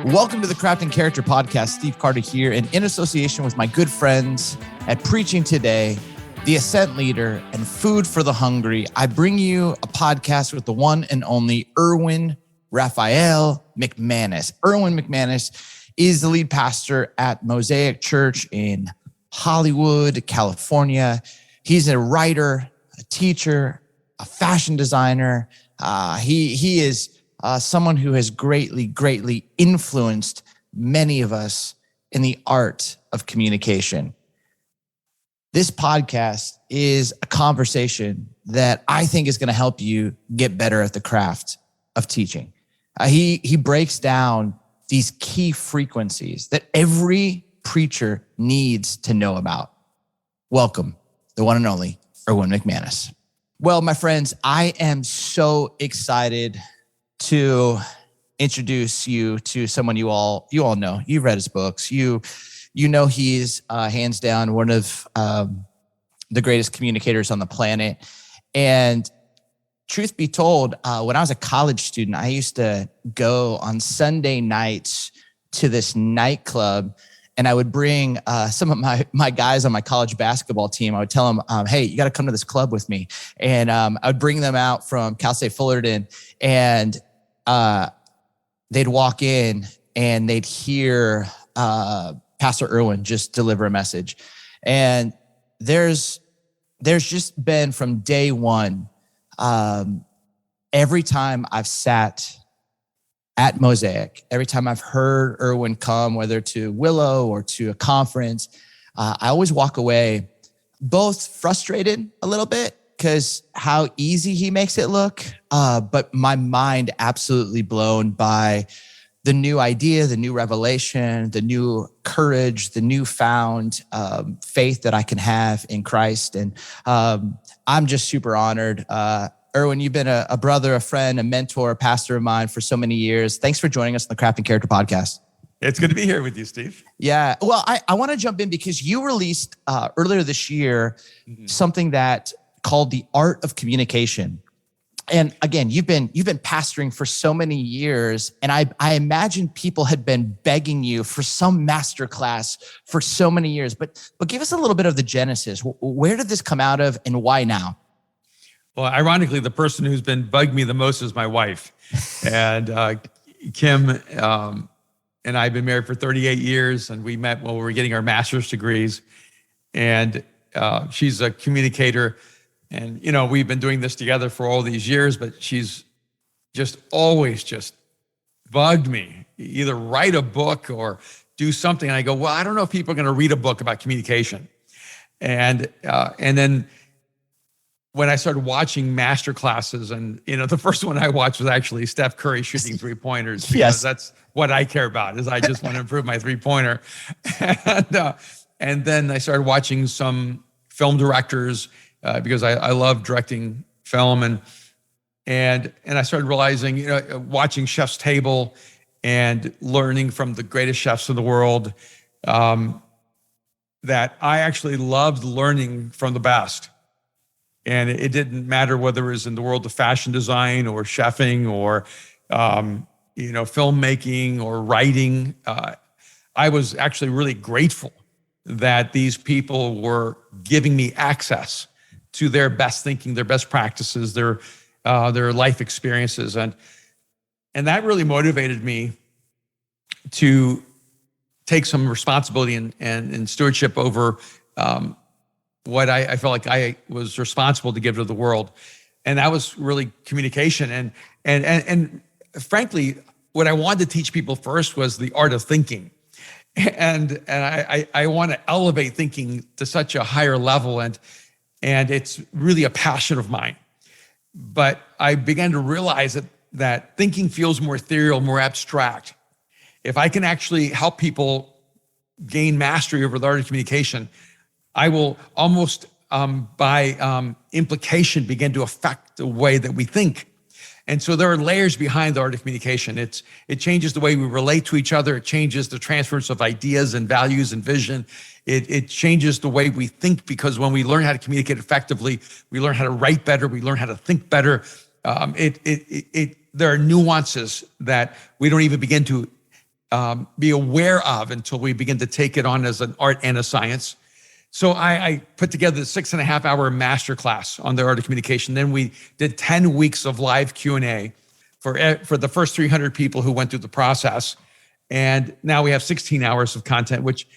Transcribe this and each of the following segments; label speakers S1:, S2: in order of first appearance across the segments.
S1: Welcome to the Crafting Character Podcast. Steve Carter here, and in association with my good friends at Preaching Today, the Ascent Leader, and Food for the Hungry, I bring you a podcast with the one and only Erwin McManus. Erwin McManus is the lead pastor at Mosaic Church in Hollywood, California. He's a writer, a teacher, a fashion designer. He is someone who has greatly influenced many of us in the art of communication. This podcast is a conversation that I think is going to help you get better at the craft of teaching. He breaks down these key frequencies that every preacher needs to know about. Welcome, the one and only Erwin McManus. Well, my friends, I am so excited to introduce you to someone you all know. You've read his books. You know he's hands down one of the greatest communicators on the planet. And truth be told, when I was a college student, I used to go on Sunday nights to this nightclub, and I would bring some of my guys on my college basketball team. I would tell them, hey, you got to come to this club with me. And I would bring them out from Cal State Fullerton, and they'd walk in and they'd hear Pastor Erwin just deliver a message. And there's just been from day one, every time I've sat at Mosaic, every time I've heard Erwin come, whether to Willow or to a conference, I always walk away both frustrated a little bit because how easy he makes it look, but my mind absolutely blown by the new idea, the new revelation, the new courage, the newfound faith that I can have in Christ. And I'm just super honored. Erwin, you've been a brother, a friend, a mentor, a pastor of mine for so many years. Thanks for joining us on the Crafting Character Podcast.
S2: It's good to be here with you, Steve.
S1: Yeah. Well, I want to jump in because you released earlier this year something that called The Art of Communication. And again, you've been pastoring for so many years, and I imagine people had been begging you for some MasterClass for so many years. But give us a little bit of the genesis. Where did this come out of, and why now?
S2: Well, ironically, the person who's been bugging me the most is my wife. And Kim and I have been married for 38 years, and we met when we were getting our master's degrees. And she's a communicator. And, we've been doing this together for all these years, but she's just always just bugged me, either write a book or do something. And I go, well, I don't know if people are going to read a book about communication. And then when I started watching MasterClasses, and the first one I watched was actually Steph Curry shooting 3-pointers. Because
S1: yes,
S2: that's what I care about. Is I just want to improve my 3-pointer. And then I started watching some film directors because I love directing film, and I started realizing, watching Chef's Table and learning from the greatest chefs in the world, that I actually loved learning from the best. And it didn't matter whether it was in the world of fashion design or chefing or, filmmaking or writing. I was actually really grateful that these people were giving me access to their best thinking, their best practices, their life experiences. And that really motivated me to take some responsibility and stewardship over what I felt like I was responsible to give to the world. And that was really communication. And frankly, what I wanted to teach people first was the art of thinking. And I want to elevate thinking to such a higher level. And it's really a passion of mine. But I began to realize that thinking feels more ethereal, more abstract. If I can actually help people gain mastery over the art of communication, I will almost by implication begin to affect the way that we think. And so there are layers behind the art of communication. It changes the way we relate to each other. It changes the transference of ideas and values and vision. It changes the way we think, because when we learn how to communicate effectively, we learn how to write better, we learn how to think better. There are nuances that we don't even begin to be aware of until we begin to take it on as an art and a science. So I put together the 6.5-hour MasterClass on the art of communication. Then we did 10 weeks of live Q&A for the first 300 people who went through the process. And now we have 16 hours of content, which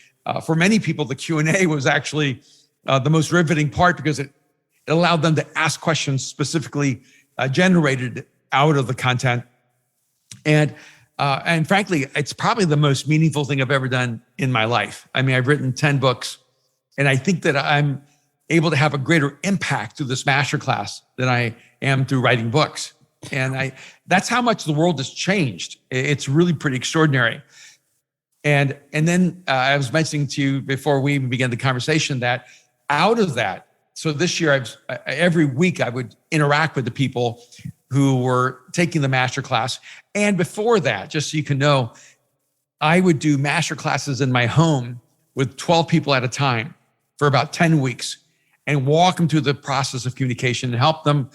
S2: for many people, the Q&A was actually the most riveting part because it allowed them to ask questions specifically generated out of the content. And frankly, it's probably the most meaningful thing I've ever done in my life. I mean, I've written 10 books, and I think that I'm able to have a greater impact through this masterclass than I am through writing books. And that's how much the world has changed. It's really pretty extraordinary. And then I was mentioning to you before we even began the conversation that out of that, so this year, every week I would interact with the people who were taking the masterclass. And before that, just so you can know, I would do masterclasses in my home with 12 people at a time for about 10 weeks and walk them through the process of communication and help them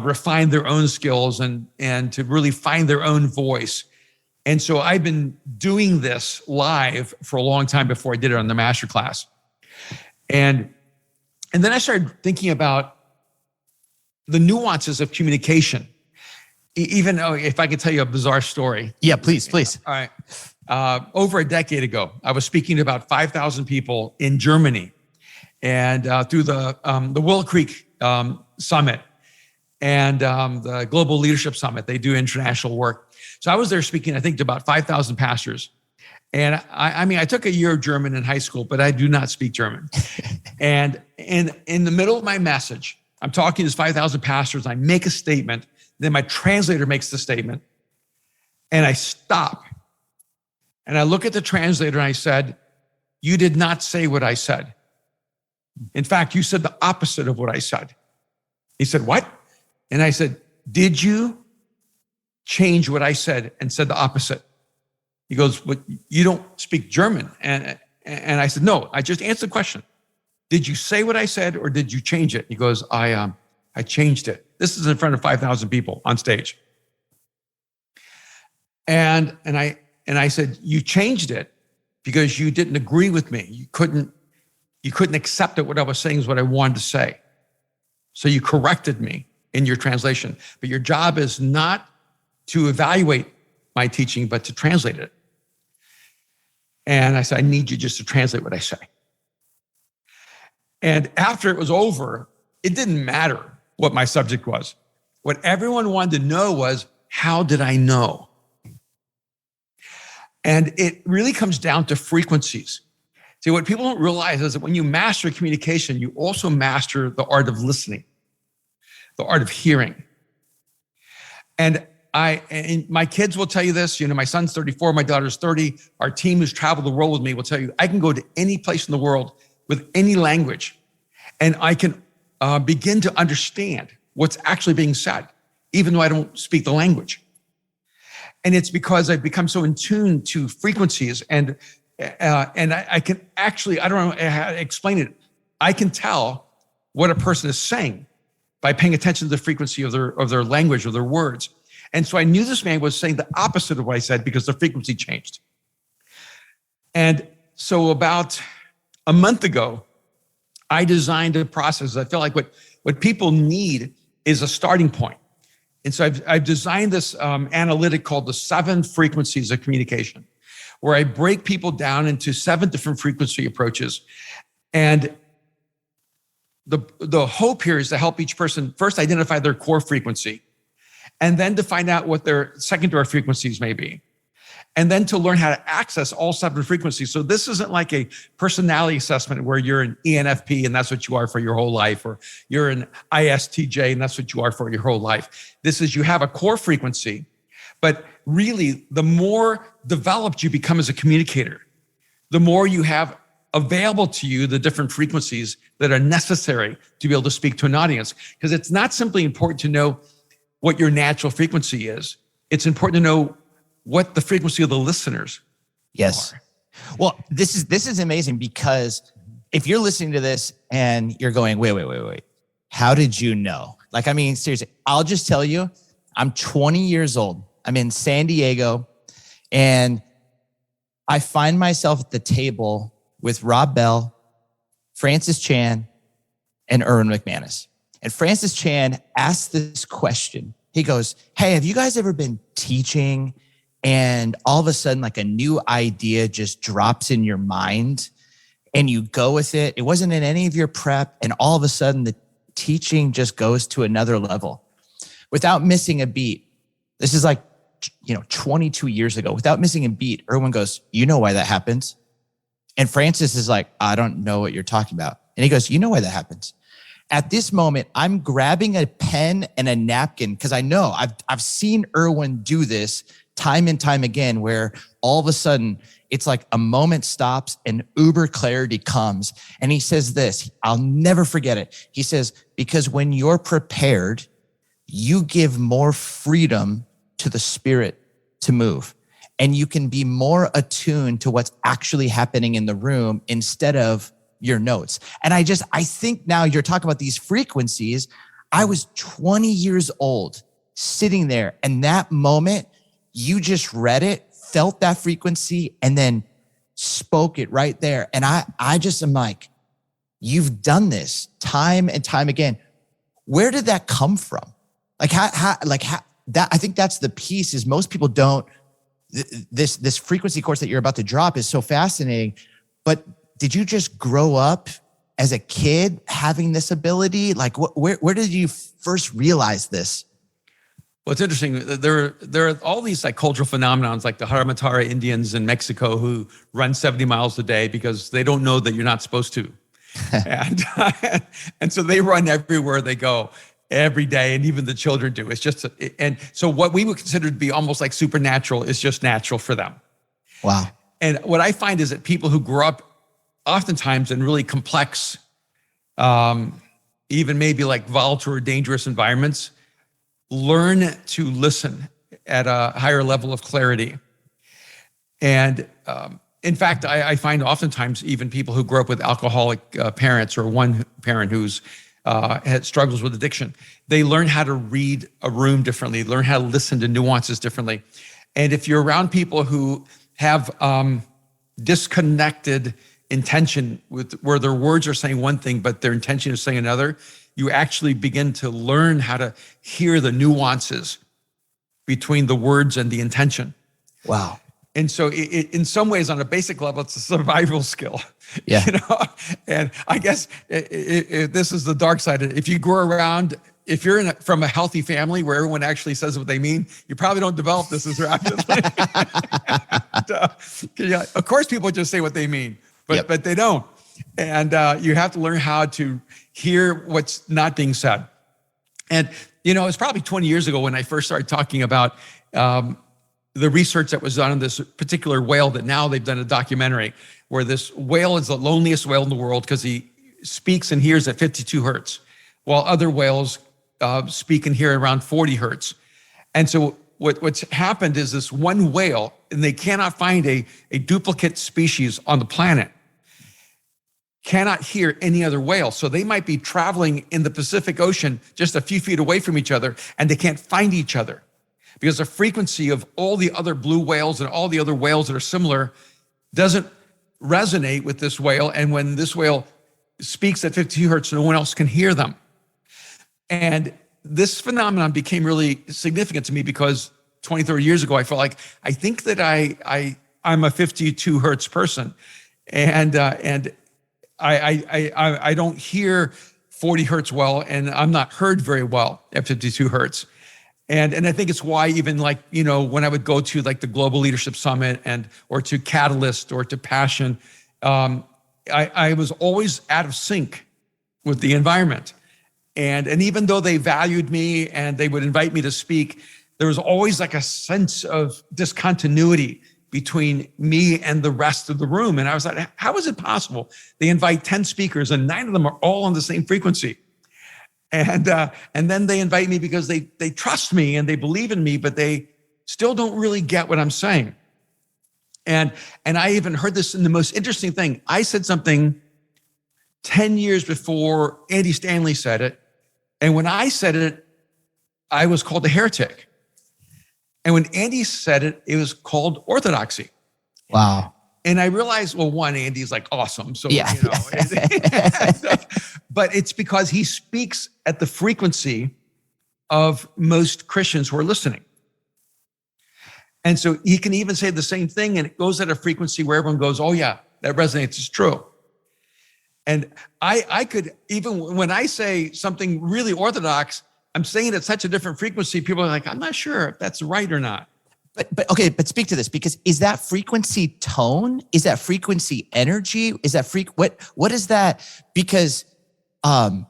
S2: refine their own skills and to really find their own voice. And so I've been doing this live for a long time before I did it on the masterclass. And then I started thinking about the nuances of communication. Even if I could tell you a bizarre story.
S1: Yeah, please.
S2: All right. Over a decade ago, I was speaking to about 5,000 people in Germany, and through the Willow Creek Summit and the Global Leadership Summit. They do international work. So I was there speaking, I think, to about 5,000 pastors. And I mean, I took a year of German in high school, but I do not speak German. And in the middle of my message, I'm talking to these 5,000 pastors. I make a statement. Then my translator makes the statement. And I stop. And I look at the translator and I said, "You did not say what I said. In fact, you said the opposite of what I said." He said, "What?" And I said, "Did you change what I said and said the opposite?" He goes, "But you don't speak German." And I said, "No, I just answered the question. Did you say what I said or did you change it?" He goes, I changed it. This is in front of 5,000 people on stage. And I said, "You changed it because you didn't agree with me. You couldn't accept that what I was saying is what I wanted to say. So you corrected me in your translation. But your job is not to evaluate my teaching, but to translate it." And I said, "I need you just to translate what I say." And after it was over, it didn't matter what my subject was. What everyone wanted to know was, how did I know? And it really comes down to frequencies. See, what people don't realize is that when you master communication, you also master the art of listening, the art of hearing. And my kids will tell you this, my son's 34, my daughter's 30. Our team who's traveled the world with me will tell you, I can go to any place in the world with any language, and I can begin to understand what's actually being said, even though I don't speak the language. And it's because I've become so in tune to frequencies, and I can actually, I don't know how to explain it. I can tell what a person is saying by paying attention to the frequency of their language or their words. And so I knew this man was saying the opposite of what I said because the frequency changed. And so about a month ago, I designed a process. I feel like what people need is a starting point. And so I've designed this analytic called the 7 frequencies of communication, where I break people down into 7 different frequency approaches. And the hope here is to help each person first identify their core frequency, and then to find out what their secondary frequencies may be, and then to learn how to access all 7 frequencies. So this isn't like a personality assessment where you're an ENFP and that's what you are for your whole life, or you're an ISTJ and that's what you are for your whole life. This is, you have a core frequency, but really the more developed you become as a communicator, the more you have available to you the different frequencies that are necessary to be able to speak to an audience. Because it's not simply important to know what your natural frequency is. It's important to know what the frequency of the listeners are.
S1: Well, this is amazing, because if you're listening to this and you're going, wait, how did you know? Like, I mean, seriously, I'll just tell you, I'm 20 years old. I'm in San Diego, and I find myself at the table with Rob Bell, Francis Chan, and Erwin McManus. And Francis Chan asked this question. He goes, hey, have you guys ever been teaching and all of a sudden like a new idea just drops in your mind and you go with it? It wasn't in any of your prep, and all of a sudden the teaching just goes to another level without missing a beat. This is like, 22 years ago. Without missing a beat, Erwin goes, you know why that happens? And Francis is like, I don't know what you're talking about. And he goes, you know why that happens? At this moment, I'm grabbing a pen and a napkin because I know I've seen Erwin do this time and time again, where all of a sudden it's like a moment stops and uber clarity comes. And he says this, I'll never forget it. He says, because when you're prepared, you give more freedom to the Spirit to move. And you can be more attuned to what's actually happening in the room instead of your notes. And I think now you're talking about these frequencies. I was 20 years old sitting there, and that moment you just read it, felt that frequency, and then spoke it right there. And I just am like, you've done this time and time again. Where did that come from? I think that's the piece, is most people don't, this frequency course that you're about to drop is so fascinating, but did you just grow up as a kid having this ability? Like where did you first realize this?
S2: Well, it's interesting. There are all these like cultural phenomenons, like the Haramatara Indians in Mexico who run 70 miles a day because they don't know that you're not supposed to. and so they run everywhere they go every day, and even the children do. It's just, and so what we would consider to be almost like supernatural is just natural for them.
S1: Wow.
S2: And what I find is that people who grow up oftentimes in really complex, even maybe like volatile or dangerous environments, learn to listen at a higher level of clarity. And in fact, I find oftentimes even people who grow up with alcoholic parents, or one parent who's had struggles with addiction, they learn how to read a room differently, learn how to listen to nuances differently. And if you're around people who have disconnected intention, with where their words are saying one thing, but their intention is saying another, you actually begin to learn how to hear the nuances between the words and the intention.
S1: Wow.
S2: And so in some ways, on a basic level, it's a survival skill.
S1: Yeah.
S2: And I guess this is the dark side. If you grow around, if you're from a healthy family where everyone actually says what they mean, you probably don't develop this as rapidly. Of course, people just say what they mean, but they don't. And you have to learn how to hear what's not being said. And, it's probably 20 years ago when I first started talking about the research that was done on this particular whale, that now they've done a documentary where this whale is the loneliest whale in the world because he speaks and hears at 52 hertz, while other whales speak and hear around 40 hertz. And so what's happened is this one whale, and they cannot find a duplicate species on the planet, cannot hear any other whale. So they might be traveling in the Pacific Ocean just a few feet away from each other, and they can't find each other because the frequency of all the other blue whales and all the other whales that are similar doesn't resonate with this whale. And when this whale speaks at 52 hertz, no one else can hear them. And this phenomenon became really significant to me because 20, 30 years ago, I felt like, I think that I'm a 52 hertz person. And I don't hear 40 hertz well, and I'm not heard very well at 52 hertz. And I think it's why even like, when I would go to like the Global Leadership Summit or to Catalyst or to Passion, I was always out of sync with the environment. And even though they valued me and they would invite me to speak, there was always like a sense of discontinuity between me and the rest of the room. And I was like, how is it possible? They invite 10 speakers and 9 of them are all on the same frequency. And then they invite me because they trust me and they believe in me, but they still don't really get what I'm saying. And I even heard this in the most interesting thing. I said something 10 years before Andy Stanley said it. And when I said it, I was called a heretic. And when Andy said it, it was called orthodoxy.
S1: Wow.
S2: And I realized, well, one, Andy's like awesome. So,
S1: Yeah.
S2: But it's because he speaks at the frequency of most Christians who are listening. And so he can even say the same thing, and it goes at a frequency where everyone goes, oh yeah, that resonates, it's true. And I could, even when I say something really orthodox, I'm saying it at such a different frequency, people are like, I'm not sure if that's right or not.
S1: But speak to this, because is that frequency tone? Is that frequency energy? Is that what is that? Because, I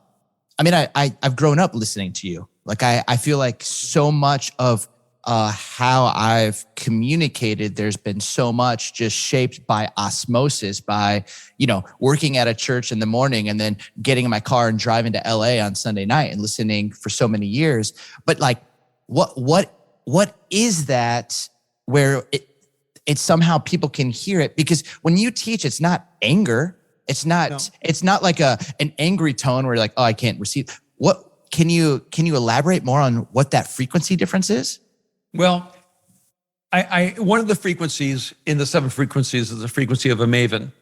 S1: mean, I've grown up listening to you. Like, I feel like so much of how I've communicated, there's been so much just shaped by osmosis, by, working at a church in the morning and then getting in my car and driving to LA on Sunday night and listening for so many years. But like, what is that where it somehow people can hear it? Because when you teach, it's not anger. It's not like an angry tone where you're like, oh, I can't receive. What can you elaborate more on what that frequency difference is?
S2: Well, I one of the frequencies in the 7 frequencies is the frequency of a maven.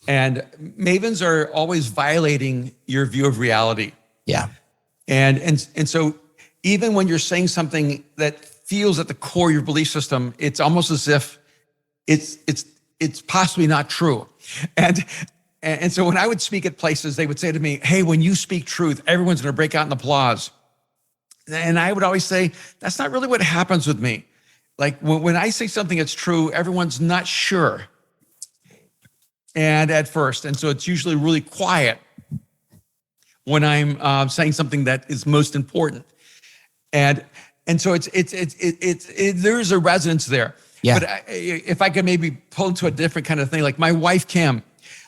S2: And mavens are always violating your view of reality.
S1: Yeah.
S2: And so even when you're saying something that feels at the core of your belief system, it's almost as if it's possibly not true. And so when I would speak at places, they would say to me, hey, when you speak truth, everyone's going to break out in applause. And I would always say, that's not really what happens with me. Like when I say something that's true, everyone's not sure. And at first, and so it's usually really quiet when I'm saying something that is most important. And so there's a resonance there.
S1: Yeah.
S2: But if I could maybe pull into a different kind of thing, like my wife, Kim,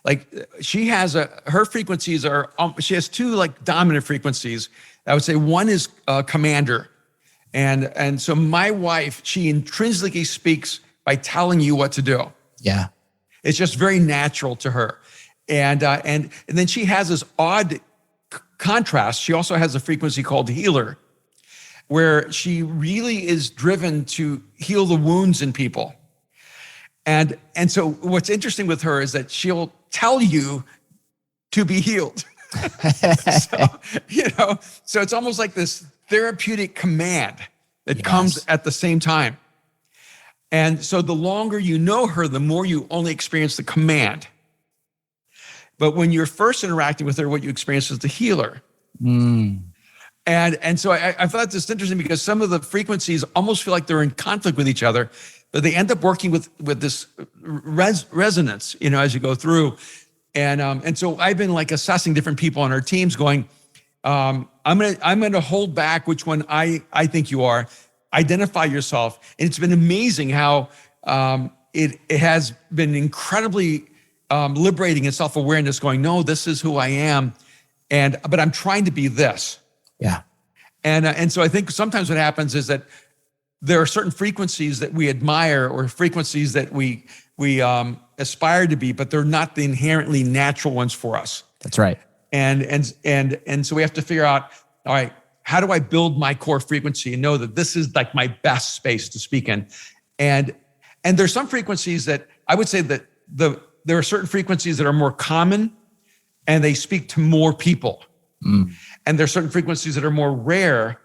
S2: like she has her frequencies are, she has 2 like dominant frequencies. I would say one is commander. And so my wife, she intrinsically speaks by telling you what to do.
S1: Yeah.
S2: It's just very natural to her. And then she has this odd contrast. She also has a frequency called healer, where she really is driven to heal the wounds in people. And so what's interesting with her is that she'll tell you to be healed. So it's almost like this therapeutic command that comes at the same time. And so the longer you know her, the more you only experience the command. But when you're first interacting with her, what you experience is the healer.
S1: Mm.
S2: And so I thought this interesting because some of the frequencies almost feel like they're in conflict with each other, but they end up working with this resonance, as you go through. And so I've been like assessing different people on our teams going, I'm gonna hold back which one I think you are, identify yourself. And it's been amazing how it has been incredibly liberating and self-awareness going, no, this is who I am. But I'm trying to be this.
S1: Yeah.
S2: And so I think sometimes what happens is that there are certain frequencies that we admire or frequencies that we aspire to be, but they're not the inherently natural ones for us.
S1: That's right.
S2: And so we have to figure out, all right, how do I build my core frequency and know that this is like my best space to speak in? And there's some frequencies that I would say that there are certain frequencies that are more common and they speak to more people. Mm. And there's certain frequencies that are more rare,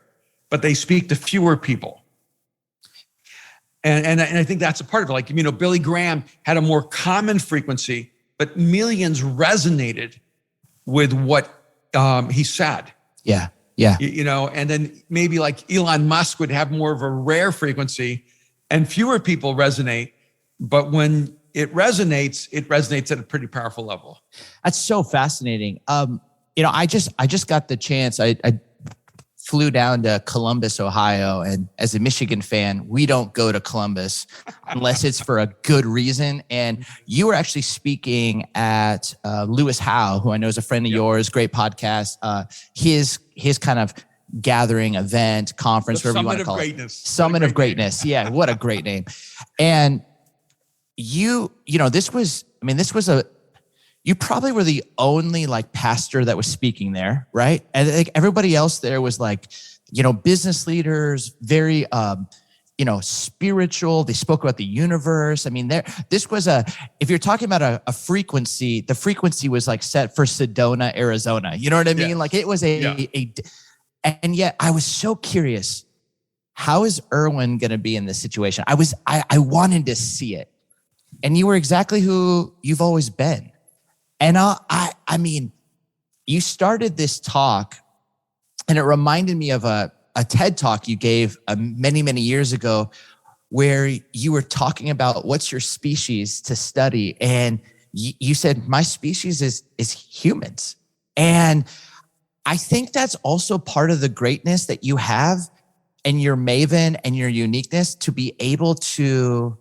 S2: but they speak to fewer people. And I think that's a part of it. Like, Billy Graham had a more common frequency, but millions resonated with what he said.
S1: Yeah, yeah.
S2: And then maybe like Elon Musk would have more of a rare frequency and fewer people resonate. But when it resonates at a pretty powerful level.
S1: That's so fascinating. I just got the chance. I flew down to Columbus, Ohio, and as a Michigan fan, we don't go to Columbus unless it's for a good reason. And you were actually speaking at Lewis Howe, who I know is a friend of yours, great podcast. His kind of gathering, event, conference, whatever you want to call it. Summit of Greatness. Yeah, what a great name. And you probably were the only like pastor that was speaking there, right? And like everybody else there was like, business leaders, very spiritual. They spoke about the universe. I mean, this was if you're talking about a frequency, the frequency was like set for Sedona, Arizona. You know what I mean?
S2: Yeah.
S1: Like it was and yet I was so curious, how is Erwin going to be in this situation? I wanted to see it. And you were exactly who you've always been. And I mean, you started this talk and it reminded me of a TED talk you gave many, many years ago where you were talking about what's your species to study. And you said, my species is humans. And I think that's also part of the greatness that you have and your maven and your uniqueness to be able to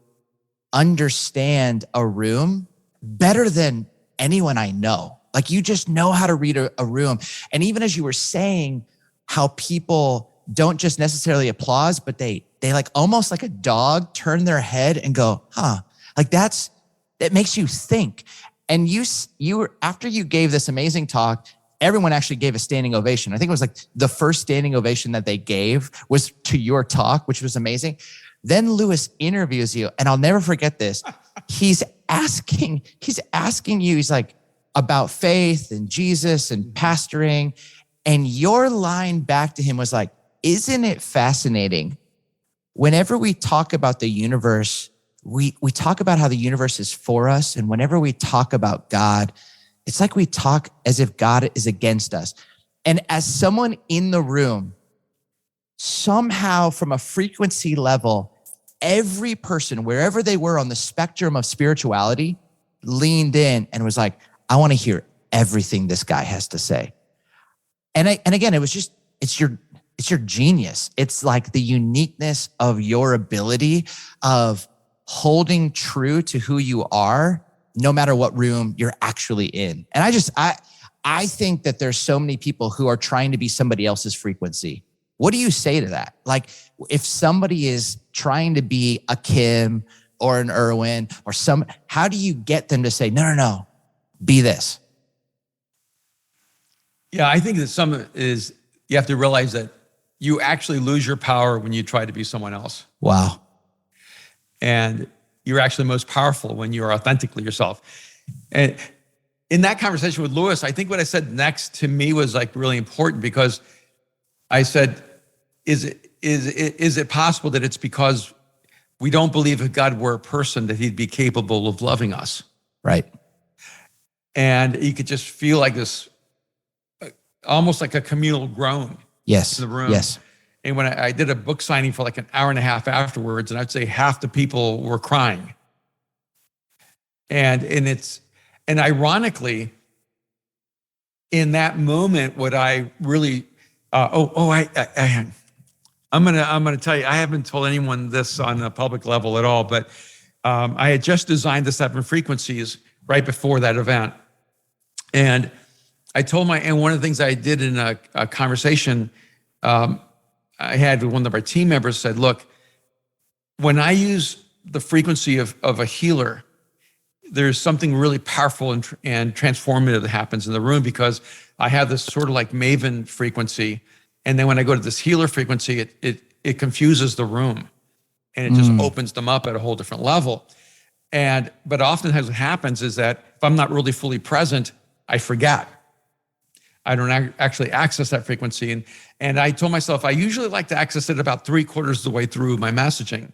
S1: understand a room better than anyone I know. Like you just know how to read a room. And even as you were saying how people don't just necessarily applause, but they like almost like a dog turn their head and go, huh, like that makes you think. And you were, after you gave this amazing talk, everyone actually gave a standing ovation. I think it was like the first standing ovation that they gave was to your talk, which was amazing. Then Lewis interviews you, and I'll never forget this. He's asking you, he's like, about faith and Jesus and pastoring. And your line back to him was like, isn't it fascinating? Whenever we talk about the universe, we talk about how the universe is for us. And whenever we talk about God, it's like we talk as if God is against us. And as someone in the room, somehow from a frequency level, every person, wherever they were on the spectrum of spirituality, leaned in and was like, I want to hear everything this guy has to say. And again, it was just, it's your genius. It's like the uniqueness of your ability of holding true to who you are, no matter what room you're actually in. And I think that there's so many people who are trying to be somebody else's frequency. What do you say to that? Like if somebody is trying to be a Kim or an Erwin or how do you get them to say, no, be this?
S2: Yeah, I think that some is you have to realize that you actually lose your power when you try to be someone else.
S1: Wow.
S2: And you're actually most powerful when you're authentically yourself. And in that conversation with Lewis, I think what I said next to me was like really important because I said, is it possible that it's because we don't believe if God were a person that he'd be capable of loving us?
S1: Right.
S2: And you could just feel like this, almost like a communal groan.
S1: Yes.
S2: In the room.
S1: Yes.
S2: And when I did a book signing for like an hour and a half afterwards, and I'd say half the people were crying. And ironically, in that moment, what I really, I'm gonna tell you, I haven't told anyone this on a public level at all, but I had just designed the 7 frequencies right before that event. And I told and one of the things I did in a conversation I had with one of our team members said, look, when I use the frequency of a healer, there's something really powerful and transformative that happens in the room because I have this sort of like maven frequency. And then when I go to this healer frequency, it confuses the room and it just opens them up at a whole different level. But oftentimes what happens is that if I'm not really fully present, I forget. I don't actually access that frequency. And I told myself, I usually like to access it about 3/4 of the way through my messaging.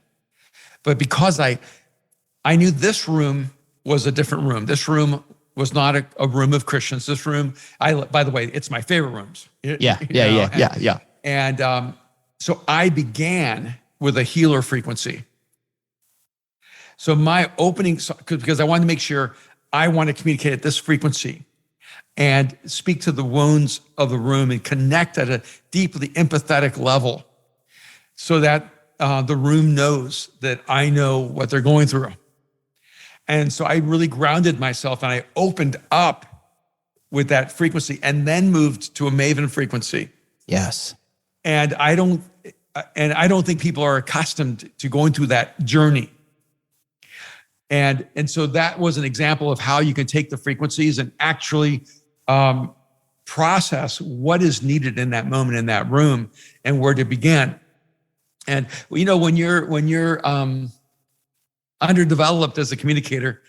S2: But because I knew this room was a different room. This room was not a room of Christians. This room, by the way, it's my favorite rooms.
S1: Yeah.
S2: And so I began with a healer frequency. So my opening, because I wanted to make sure I want to communicate at this frequency and speak to the wounds of the room and connect at a deeply empathetic level so that the room knows that I know what they're going through. And so I really grounded myself and I opened up with that frequency and then moved to a maven frequency.
S1: Yes.
S2: And I don't think people are accustomed to going through that journey. And so that was an example of how you can take the frequencies and actually process what is needed in that moment in that room and where to begin. And when you're underdeveloped as a communicator,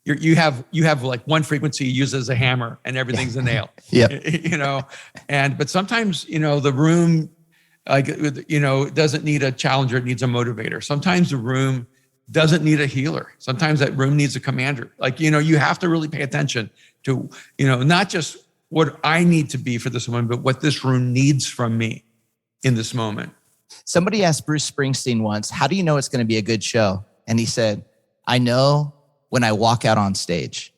S2: you have like one frequency you use as a hammer, and everything's a nail.
S1: Yeah.
S2: But sometimes the room, doesn't need a challenger; it needs a motivator. Sometimes the room doesn't need a healer. Sometimes that room needs a commander. You have to really pay attention to not just what I need to be for this woman, but what this room needs from me in this moment.
S1: Somebody asked Bruce Springsteen once, how do you know it's going to be a good show? And he said, I know when I walk out on stage.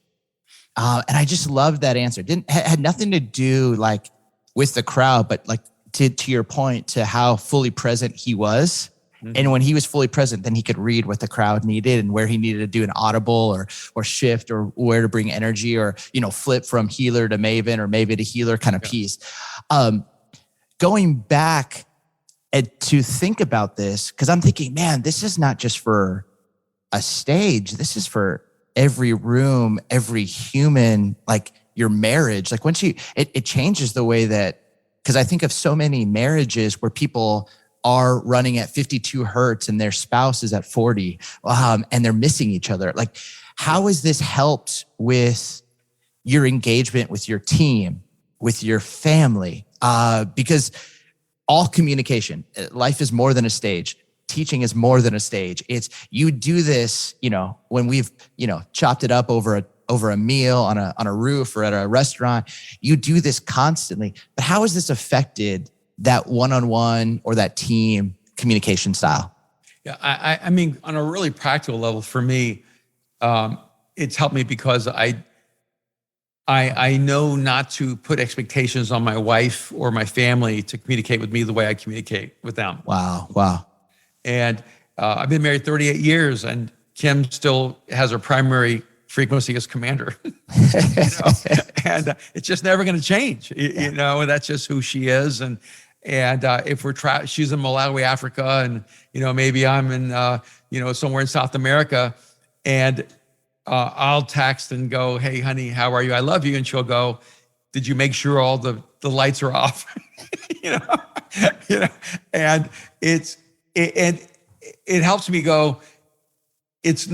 S1: And I just loved that answer. Had nothing to do like with the crowd, but like to your point, to how fully present he was. Mm-hmm. And when he was fully present, then he could read what the crowd needed and where he needed to do an audible or shift, or where to bring energy, or, flip from healer to maven, or maven to healer kind of piece. Going back to think about this, because I'm thinking, man, this is not just for a stage. This is for every room, every human, like your marriage. Like once it changes the way that, because I think of so many marriages where people are running at 52 hertz and their spouse is at 40, and they're missing each other. Like, how has this helped with your engagement with your team, with your family? Because all communication, life is more than a stage. Teaching is more than a stage. It's, you do this, when we've, chopped it up over a meal on a roof or at a restaurant, you do this constantly. But how has this affected that one-on-one or that team communication style?
S2: Yeah, I mean, on a really practical level for me, it's helped me because I know not to put expectations on my wife or my family to communicate with me the way I communicate with them.
S1: Wow.
S2: And I've been married 38 years, and Kim still has her primary frequency as commander. And it's just never going to change. And that's just who she is. And if she's in Malawi, Africa, and maybe I'm in somewhere in South America, and I'll text and go, "Hey, honey, how are you? I love you." And she'll go, "Did you make sure all the lights are off?" And it helps me go,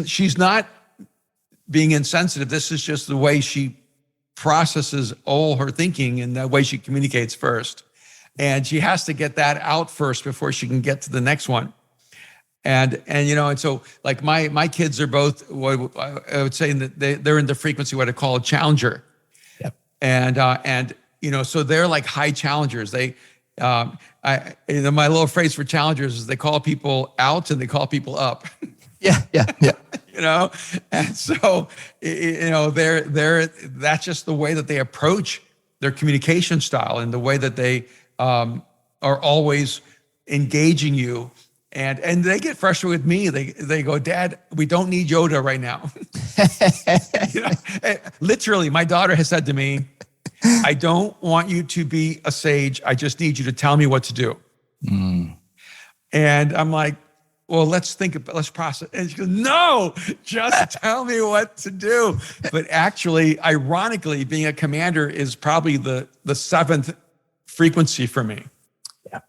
S2: she's not being insensitive. This is just the way she processes all her thinking and the way she communicates first. And she has to get that out first before she can get to the next one. And so like my kids are both, what I would say that they're in the frequency, what I call a challenger. Yep. And so they're like high challengers. They, my little phrase for challengers is they call people out and they call people up.
S1: Yeah.
S2: And so, they're that's just the way that they approach their communication style, and the way that they are always engaging you. And they get frustrated with me. They go, "Dad, we don't need Yoda right now." Literally, my daughter has said to me, "I don't want you to be a sage. I just need you to tell me what to do." Mm. And I'm like, "Well, let's process." And she goes, "No, just tell me what to do." But actually, ironically, being a commander is probably the seventh frequency for me. Yeah.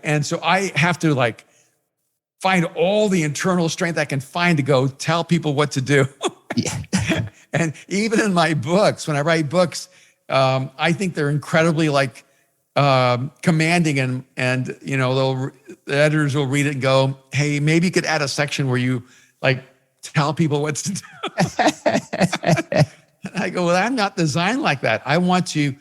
S2: And so I have to like find all the internal strength I can find to go tell people what to do. Yeah. And even in my books, when I write books, I think they're incredibly like commanding, and the editors will read it and go, "Hey, maybe you could add a section where you like tell people what to do." And I go, "Well, I'm not designed like that. I want to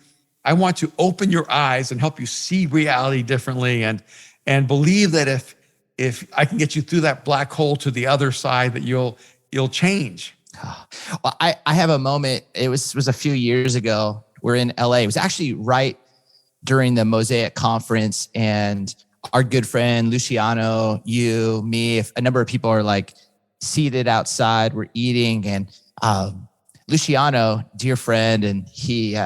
S2: open your eyes and help you see reality differently, and believe that if I can get you through that black hole to the other side, that you'll change."
S1: Well, I have a moment. It was a few years ago. We're in LA. It was actually right during the Mosaic conference, and our good friend Luciano, you, me, a number of people are like seated outside. We're eating, and Luciano, dear friend, and he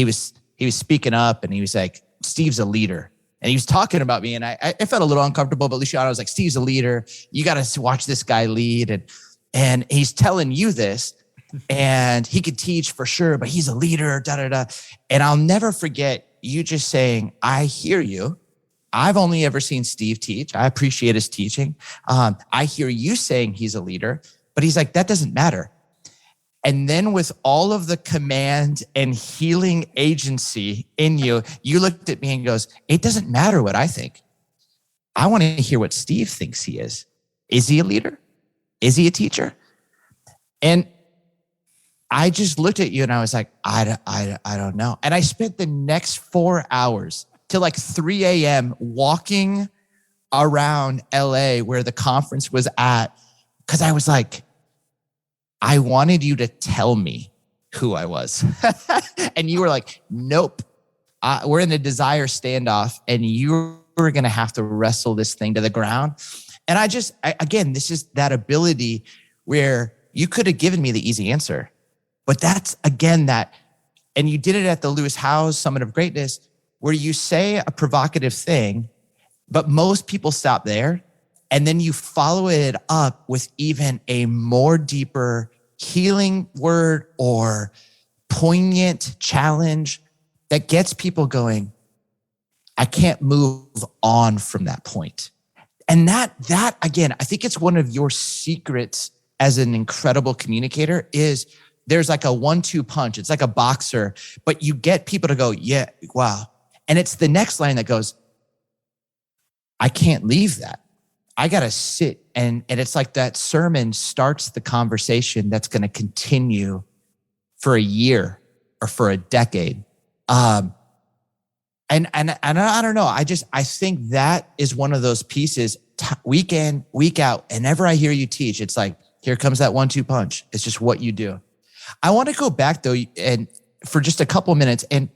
S1: was speaking up, and he was like, "Steve's a leader." And he was talking about me, and I felt a little uncomfortable, but Luciano was like, "Steve's a leader. You got to watch this guy lead." And he's telling you this, and he could teach for sure, but he's a leader, da, da, da. And I'll never forget you just saying, "I hear you, I've only ever seen Steve teach. I appreciate his teaching. I hear you saying he's a leader, but he's like, that doesn't matter. And then with all of the command and healing agency in you, you looked at me and goes, it doesn't matter what I think. I want to hear what Steve thinks he is. Is he a leader? Is he a teacher? And I just looked at you and I was like, I don't know. And I spent the next 4 hours till like 3 a.m. walking around LA where the conference was at, because I was like, I wanted you to tell me who I was. And you were like, nope, we're in a desire standoff and you're going to have to wrestle this thing to the ground. And again, this is that ability where you could have given me the easy answer, but that's again that, and you did it at the Lewis Howes Summit of Greatness, where you say a provocative thing, but most people stop there. And then you follow it up with even a more deeper healing word or poignant challenge that gets people going, I can't move on from that point. And that again, I think it's one of your secrets as an incredible communicator is there's like a 1-2 punch. It's like a boxer, but you get people to go, yeah, wow. And it's the next line that goes, I can't leave that. I got to sit. And it's like that sermon starts the conversation that's going to continue for a year or for a decade. And I don't know. I think that is one of those pieces week in, week out. Whenever I hear you teach, it's like, here comes that 1-2 punch. It's just what you do. I want to go back though, and for just a couple minutes. And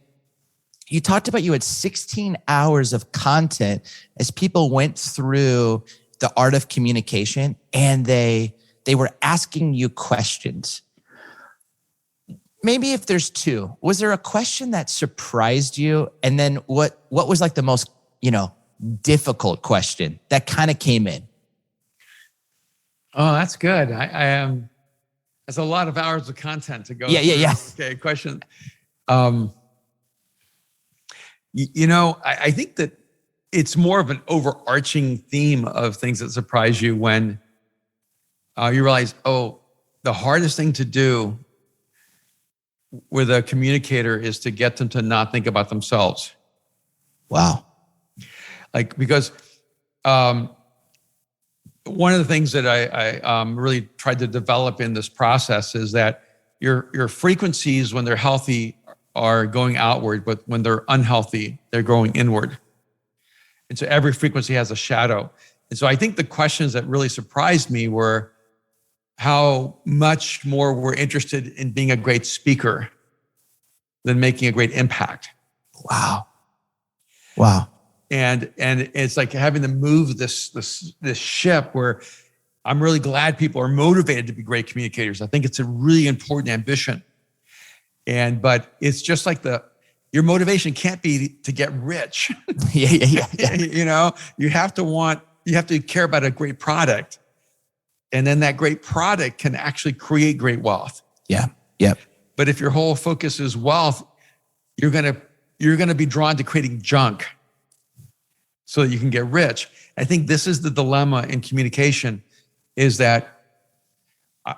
S1: you talked about you had 16 hours of content as people went through the art of communication, and they were asking you questions. Maybe if there's two, was there a question that surprised you? And then what was like the most, difficult question that kind of came in?
S2: Oh, that's good. I am. That's a lot of hours of content to go.
S1: Yeah.
S2: Okay, question. I think that it's more of an overarching theme of things that surprise you when you realize, the hardest thing to do with a communicator is to get them to not think about themselves.
S1: Wow.
S2: Because one of the things that I really tried to develop in this process is that your frequencies, when they're healthy, are going outward, but when they're unhealthy, they're going inward. And so every frequency has a shadow. And so I think the questions that really surprised me were how much more we're interested in being a great speaker than making a great impact.
S1: Wow.
S2: And it's like having to move this ship where I'm really glad people are motivated to be great communicators. I think it's a really important ambition. But it's just like your motivation can't be to get rich.
S1: Yeah.
S2: You have to care about a great product. And then that great product can actually create great wealth.
S1: Yeah.
S2: But if your whole focus is wealth, you're gonna be drawn to creating junk so that you can get rich. I think this is the dilemma in communication, is that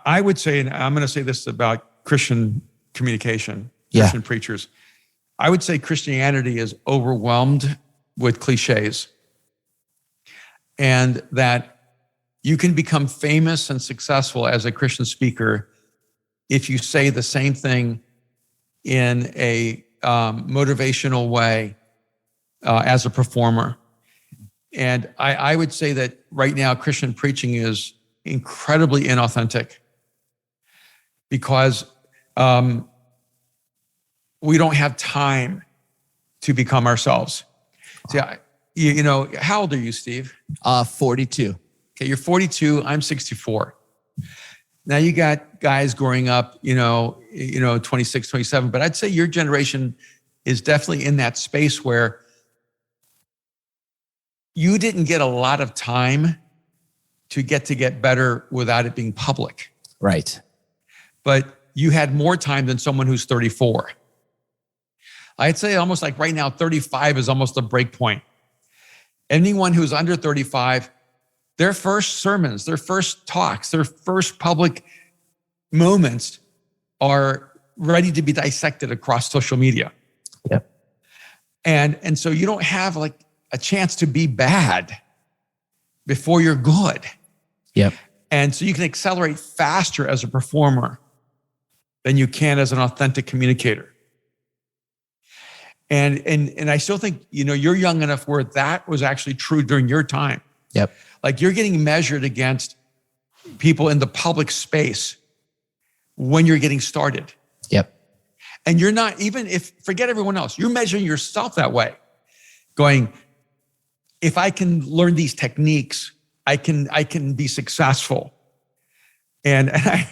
S2: I would say, and I'm gonna say this about Christian communication, Christian preachers. I would say Christianity is overwhelmed with cliches, and that you can become famous and successful as a Christian speaker if you say the same thing in a motivational way as a performer. And I would say that right now Christian preaching is incredibly inauthentic because we don't have time to become ourselves. See, how old are you, Steve?
S1: 42.
S2: Okay, you're 42. I'm 64. Now you got guys growing up, 26, 27. But I'd say your generation is definitely in that space where you didn't get a lot of time to get better without it being public.
S1: Right.
S2: But you had more time than someone who's 34. I'd say almost like right now, 35 is almost a break point. anyone who's under 35, their first sermons, their first talks, their first public moments are ready to be dissected across social media.
S1: Yep.
S2: And so you don't have like a chance to be bad before you're good.
S1: Yep.
S2: And so you can accelerate faster as a performer than you can as an authentic communicator. And I still think, you're young enough where that was actually true during your time.
S1: Yep.
S2: Like you're getting measured against people in the public space when you're getting started.
S1: Yep.
S2: And you're not, even if, forget everyone else, you're measuring yourself that way. Going, if I can learn these techniques, I can be successful. And I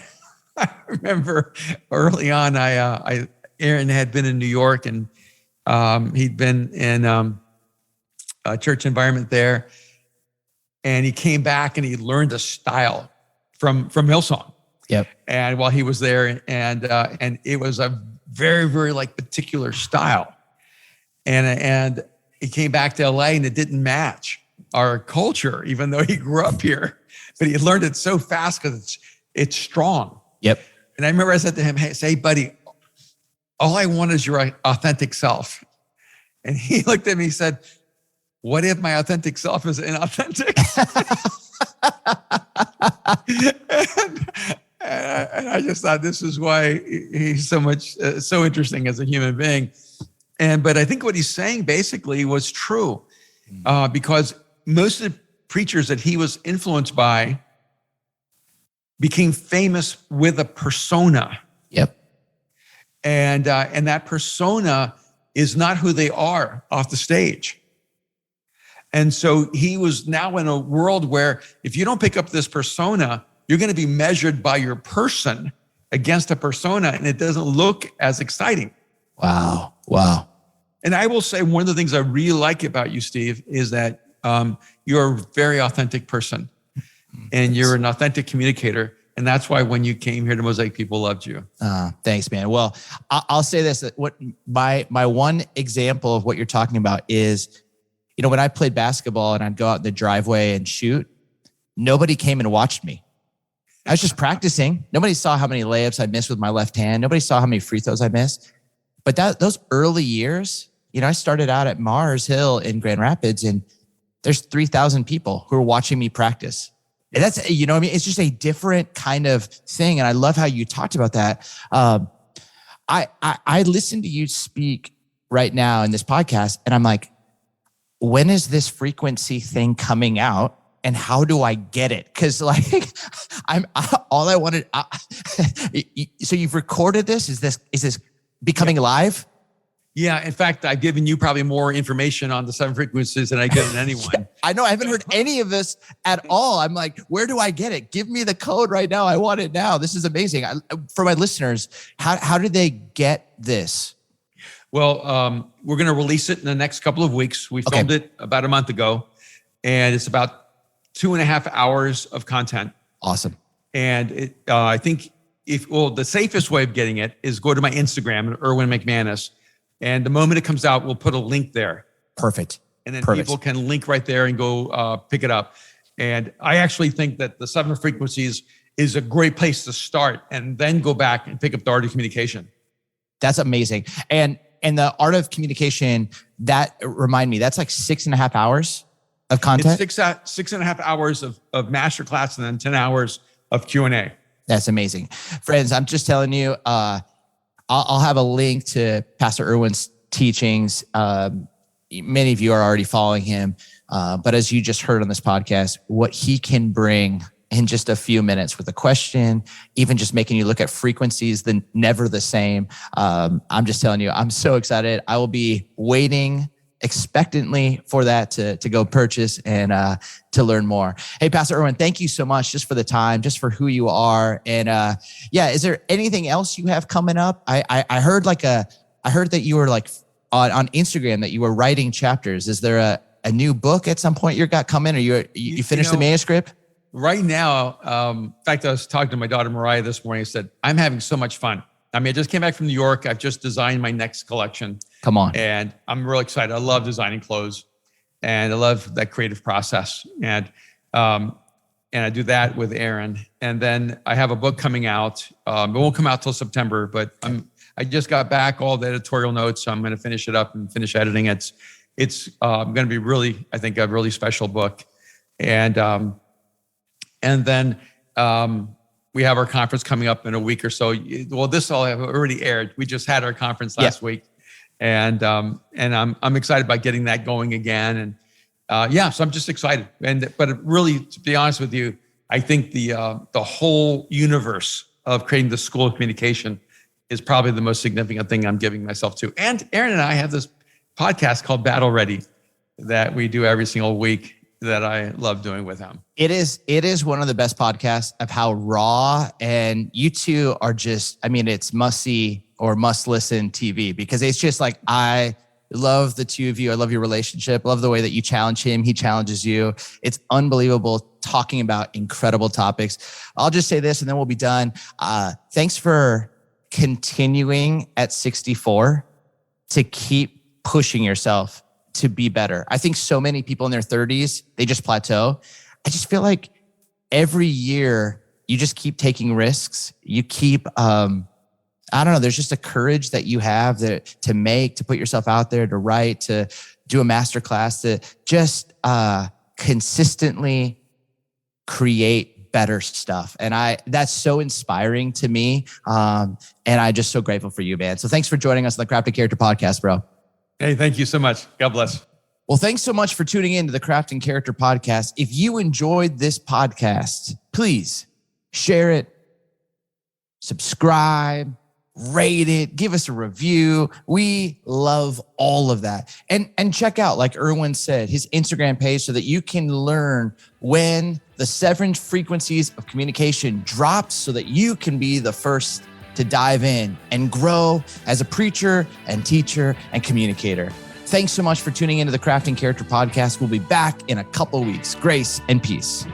S2: remember early on, Aaron had been in New York, and he'd been in a church environment there. And he came back and he learned a style from Hillsong.
S1: Yep.
S2: And while he was there, and it was a very, very like particular style. And he came back to LA and it didn't match our culture, even though he grew up here. But he learned it so fast because it's strong.
S1: Yep.
S2: And I remember I said to him, hey, buddy, all I want is your authentic self. And he looked at me and said, what if my authentic self is inauthentic? and I just thought this is why he's so interesting as a human being. But I think what he's saying basically was true, because most of the preachers that he was influenced by became famous with a persona.
S1: Yep.
S2: And that persona is not who they are off the stage. And so he was now in a world where if you don't pick up this persona, you're going to be measured by your person against a persona, and it doesn't look as exciting.
S1: Wow.
S2: And I will say one of the things I really like about you, Steve, is that you're a very authentic person, and you're an authentic communicator. And that's why when you came here to Mosaic, people loved you.
S1: Thanks, man. Well, I'll say this, that what my one example of what you're talking about is, when I played basketball and I'd go out in the driveway and shoot, nobody came and watched me. I was just practicing. Nobody saw how many layups I missed with my left hand. Nobody saw how many free throws I missed. But those early years, I started out at Mars Hill in Grand Rapids, and there's 3,000 people who are watching me practice. And that's, it's just a different kind of thing. And I love how you talked about that. I listen to you speak right now in this podcast, and I'm like, when is this frequency thing coming out, and how do I get it? Because so you've recorded this. Is this becoming live?
S2: Yeah. In fact, I've given you probably more information on the 7 frequencies than I've given anyone.
S1: I know. I haven't heard any of this at all. I'm like, where do I get it? Give me the code right now. I want it now. This is amazing. For my listeners, how do they get this?
S2: Well, we're going to release it in the next couple of weeks. We filmed it about a month ago, and it's about 2.5 hours of content.
S1: Awesome.
S2: And I think the safest way of getting it is go to my Instagram, Erwin McManus. And the moment it comes out, we'll put a link there.
S1: Perfect.
S2: And then people can link right there and go pick it up. And I actually think that the 7 frequencies is a great place to start, and then go back and pick up the art of communication. That's
S1: amazing. And the art of communication, remind me, that's like 6.5 hours of content?
S2: It's 6.5 hours of MasterClass, and then 10 hours of Q&A.
S1: That's amazing. Friends, I'm just telling you, I'll have a link to Pastor Erwin's teachings. Many of you are already following him. But as you just heard on this podcast, what he can bring in just a few minutes with a question, even just making you look at frequencies, never the same. I'm just telling you, I'm so excited. I will be waiting expectantly for that to go purchase and to learn more. Hey, Pastor Erwin, thank you so much just for the time, just for who you are. And is there anything else you have coming up? I heard I heard that you were like on Instagram that you were writing chapters. Is there a new book at some point you got coming, or you finished the manuscript?
S2: Right now, in fact, I was talking to my daughter Mariah this morning. I said, I'm having so much fun. I just came back from New York. I've just designed my next collection.
S1: Come on.
S2: And I'm real excited. I love designing clothes. and I love that creative process. And I do that with Aaron. And then I have a book coming out. It won't come out till September, but I just got back all the editorial notes. So I'm going to finish it up and finish editing it. It's going to be really, I think, a really special book. And then we have our conference coming up in a week or so. Well, this all have already aired. We just had our conference last week, and I'm excited about getting that going again. And so I'm just excited. But really, to be honest with you, I think the whole universe of creating the School of Communication is probably the most significant thing I'm giving myself to. And Aaron and I have this podcast called Battle Ready that we do every single week that I love doing with him.
S1: It is one of the best podcasts of how raw, and you two are just, I mean, it's must see or must listen TV, because it's just like, I love the two of you. I love your relationship. I love the way that you challenge him. He challenges you. It's unbelievable talking about incredible topics. I'll just say this and then we'll be done. Thanks for continuing at 64 to keep pushing yourself to be better. I think so many people in their 30s, they just plateau. I just feel like every year you just keep taking risks. You keep, I don't know, there's just a courage that you have to make, to put yourself out there, to write, to do a MasterClass, to just consistently create better stuff. And that's so inspiring to me. And I'm just so grateful for you, man. So thanks for joining us on the Crafting Character podcast, bro.
S2: Hey, thank you so much. God bless.
S1: Well, thanks so much for tuning in to the Crafting Character podcast. If you enjoyed this podcast, please share it, subscribe, rate it, give us a review. We love all of that. And check out, like Erwin said, his Instagram page so that you can learn when the 7 frequencies of communication drops so that you can be the first to dive in and grow as a preacher and teacher and communicator. Thanks so much for tuning into the Crafting Character podcast. We'll be back in a couple weeks. Grace and peace.